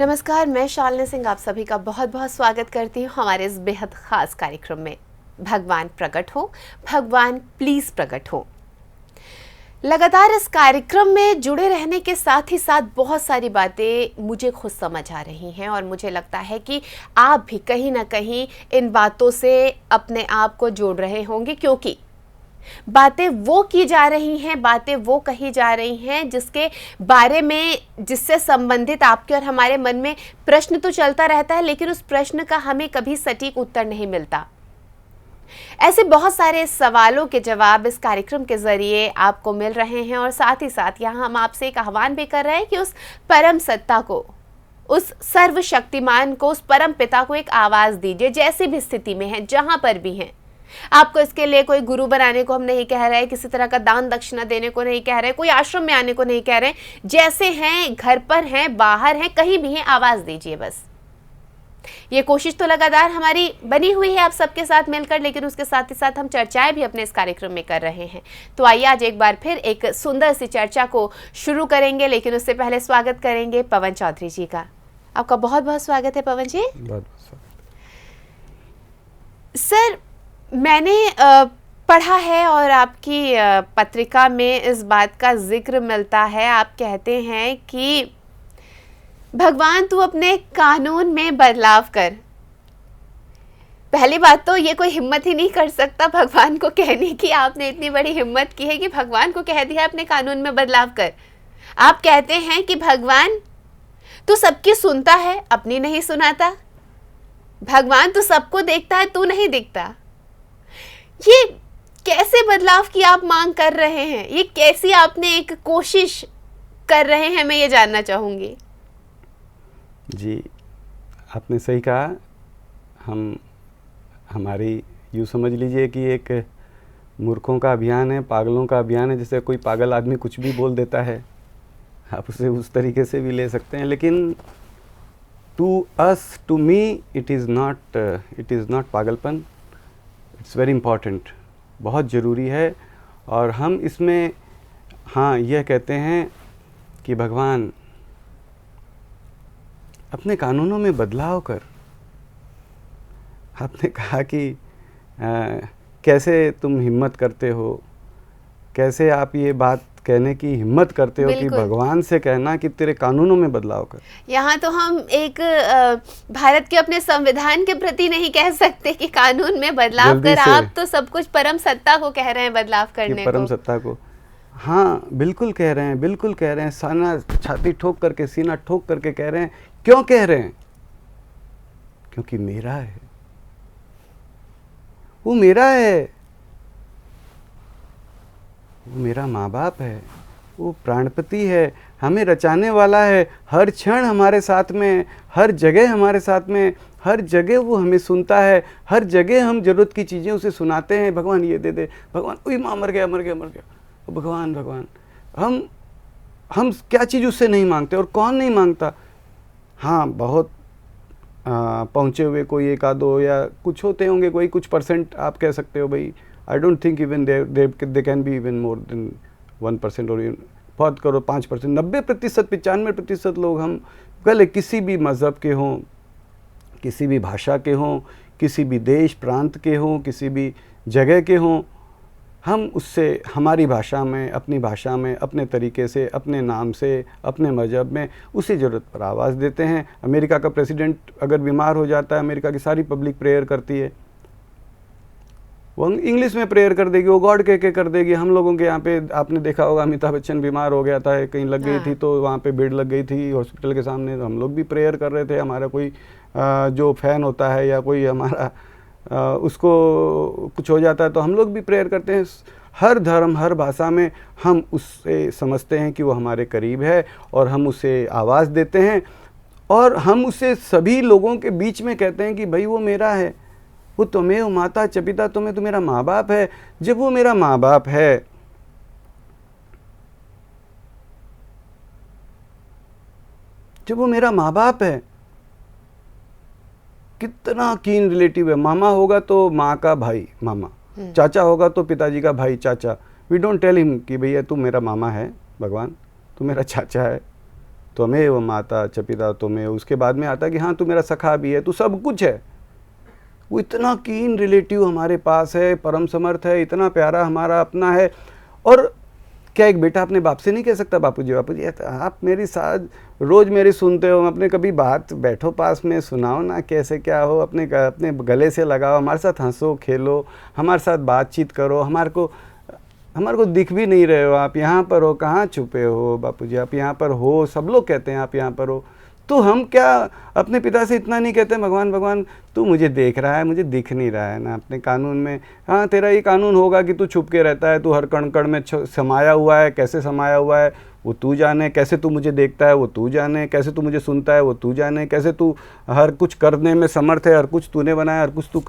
नमस्कार, मैं शालिनी सिंह आप सभी का बहुत बहुत स्वागत करती हूँ हमारे इस बेहद ख़ास कार्यक्रम में। भगवान प्रकट हो, भगवान प्लीज़ प्रकट हो। लगातार इस कार्यक्रम में जुड़े रहने के साथ ही साथ बहुत सारी बातें मुझे खुद समझ आ रही हैं और मुझे लगता है कि आप भी कहीं ना कहीं इन बातों से अपने आप को जोड़ रहे होंगे, क्योंकि बातें वो की जा रही हैं, बातें वो कही जा रही हैं जिसके बारे में, जिससे संबंधित आपके और हमारे मन में प्रश्न तो चलता रहता है, लेकिन उस प्रश्न का हमें कभी सटीक उत्तर नहीं मिलता। ऐसे बहुत सारे सवालों के जवाब इस कार्यक्रम के जरिए आपको मिल रहे हैं और साथ ही साथ यहाँ हम आपसे एक आह्वान भी कर रहे हैं कि उस परम सत्ता को, उस सर्वशक्तिमान को, उस परम पिता को एक आवाज़ दीजिए, जैसी भी स्थिति में है, जहाँ पर भी हैं। आपको इसके लिए कोई गुरु बनाने को हम नहीं कह रहे, किसी तरह का दान दक्षिणा देने को नहीं कह रहे, कोई आश्रम में आने को नहीं कह रहे। जैसे हैं, घर पर हैं, बाहर हैं, कहीं भी हैं, आवाज़ दीजिए बस। ये कोशिश तो लगातार हमारी बनी हुई है आप सबके साथ मिलकर, लेकिन उसके साथ ही साथ हम चर्चाएं भी अपने इस कार्यक्रम में कर रहे हैं। तो आइए आज एक बार फिर एक सुंदर सी चर्चा को शुरू करेंगे, लेकिन उससे पहले स्वागत करेंगे पवन चौधरी जी का। आपका बहुत बहुत स्वागत है पवन जी। बहुत स्वागत। सर, मैंने पढ़ा है और आपकी पत्रिका में इस बात का जिक्र मिलता है। आप कहते हैं कि भगवान तू अपने कानून में बदलाव कर। पहली बात तो ये कोई हिम्मत ही नहीं कर सकता भगवान को कहने की। आपने इतनी बड़ी हिम्मत की है कि भगवान को कह दिया अपने कानून में बदलाव कर। आप कहते हैं कि भगवान तू सबकी सुनता है, अपनी नहीं सुनाता। भगवान तू सबको देखता है, तू नहीं दिखता। ये कैसे बदलाव की आप मांग कर रहे हैं? ये कैसी आपने एक कोशिश कर रहे हैं, मैं ये जानना चाहूँगी। जी, आपने सही कहा। हमारी यूँ समझ लीजिए कि एक मूर्खों का अभियान है, पागलों का अभियान है। जैसे कोई पागल आदमी कुछ भी बोल देता है, आप उसे उस तरीके से भी ले सकते हैं। लेकिन to us, to me, it is not पागलपन। इट्स वेरी इम्पॉर्टेंट, बहुत ज़रूरी है। और हम इसमें हाँ यह कहते हैं कि भगवान अपने कानूनों में बदलाव कर। आपने कहा कि कैसे तुम हिम्मत करते हो, कैसे आप ये बात कहने की हिम्मत करते हो कि भगवान से कहना कि तेरे कानूनों में बदलाव कर। यहाँ तो हम एक भारत के अपने संविधान के प्रति नहीं कह सकते कि कानून में बदलाव कर। आप तो सब कुछ परम सत्ता को कह रहे हैं बदलाव करने को। परम सत्ता को, हाँ बिल्कुल कह रहे हैं, बिल्कुल कह रहे हैं। साना छाती ठोक करके, सीना ठोक करके कह रहे हैं। क्यों कह रहे हैं? क्योंकि मेरा है, वो मेरा है, वो मेरा माँ बाप है, वो प्राणपति है, हमें रचाने वाला है। हर क्षण हमारे साथ में, हर जगह हमारे साथ में, हर जगह वो हमें सुनता है। हर जगह हम जरूरत की चीज़ें उसे सुनाते हैं। भगवान ये दे दे, भगवान उई माँ मर गया मर गया मर गया, भगवान भगवान। हम क्या चीज़ उससे नहीं मांगते, और कौन नहीं मांगता। हाँ, बहुत पहुँचे हुए कोई एक आधो या कुछ होते होंगे, कोई कुछ परसेंट आप कह सकते हो भाई। I don't think even they can be even more than 1% और बहुत करो 5%। 90%, 95% लोग हम कल किसी भी मज़हब के हों, किसी भी भाषा के हों, किसी भी देश प्रांत के हों, किसी भी जगह के हों, हम उससे हमारी भाषा में, अपनी भाषा में, अपने तरीके से, अपने नाम से, अपने मज़हब में उसी ज़रूरत पर आवाज़ देते हैं। अमेरिका का प्रेसिडेंट अगर बीमार हो जाता है, अमेरिका की सारी पब्लिक प्रेयर करती है। वो इंग्लिश में प्रेयर कर देगी, वो गॉड कह के कर देगी। हम लोगों के यहाँ पे आपने देखा होगा, अमिताभ बच्चन बीमार हो गया था, कहीं लग गई थी तो वहाँ पे भीड़ लग गई थी हॉस्पिटल के सामने, तो हम लोग भी प्रेयर कर रहे थे। हमारा कोई जो फ़ैन होता है या कोई हमारा उसको कुछ हो जाता है तो हम लोग भी प्रेयर करते हैं। हर धर्म, हर भाषा में हम उससे समझते हैं कि वो हमारे करीब है और हम उसे आवाज़ देते हैं, और हम उसे सभी लोगों के बीच में कहते हैं कि भाई वो मेरा है, वो तुम्हें, वो माता च पिता तुम्हें, तो मेरा माँ बाप है। जब वो मेरा माँ बाप है, जब वो मेरा माँ बाप है, कितना कीन रिलेटिव है। मामा होगा तो माँ का भाई मामा, चाचा होगा तो पिताजी का भाई चाचा। वी डोंट टेल हिम कि भैया तू मेरा मामा है भगवान, तू मेरा चाचा है, त्वमेव माता च पिता त्वमेव, उसके बाद में आता है कि हाँ तू मेरा सखा भी है, तू सब कुछ है। वो इतना कीन रिलेटिव हमारे पास है, परम समर्थ है, इतना प्यारा हमारा अपना है। और क्या एक बेटा अपने बाप से नहीं कह सकता बापूजी आप मेरी साथ रोज़ मेरी सुनते हो, अपने कभी बात बैठो पास में सुनाओ ना, कैसे क्या हो, अपने गले से लगाओ, हमारे साथ हंसो खेलो, हमारे साथ बातचीत करो, हमारे को दिख भी नहीं रहे हो, आप यहाँ पर हो, कहाँ छुपे हो बापूजी, आप यहाँ पर हो, सब लोग कहते हैं आप यहाँ पर हो। तो हम क्या अपने पिता से इतना नहीं कहते भगवान भगवान तू मुझे देख रहा है, मुझे दिख नहीं रहा है ना अपने कानून में। हाँ तेरा ये कानून होगा कि तू छुप के रहता है, तू हर कण कण में समाया हुआ है, कैसे समाया हुआ है वो तू जाने, कैसे तू मुझे देखता है वो तू जाने, कैसे तू मुझे सुनता है वो तू जाने, कैसे तू हर कुछ करने में समर्थ है, हर कुछ तूने बनाया, हर कुछ तू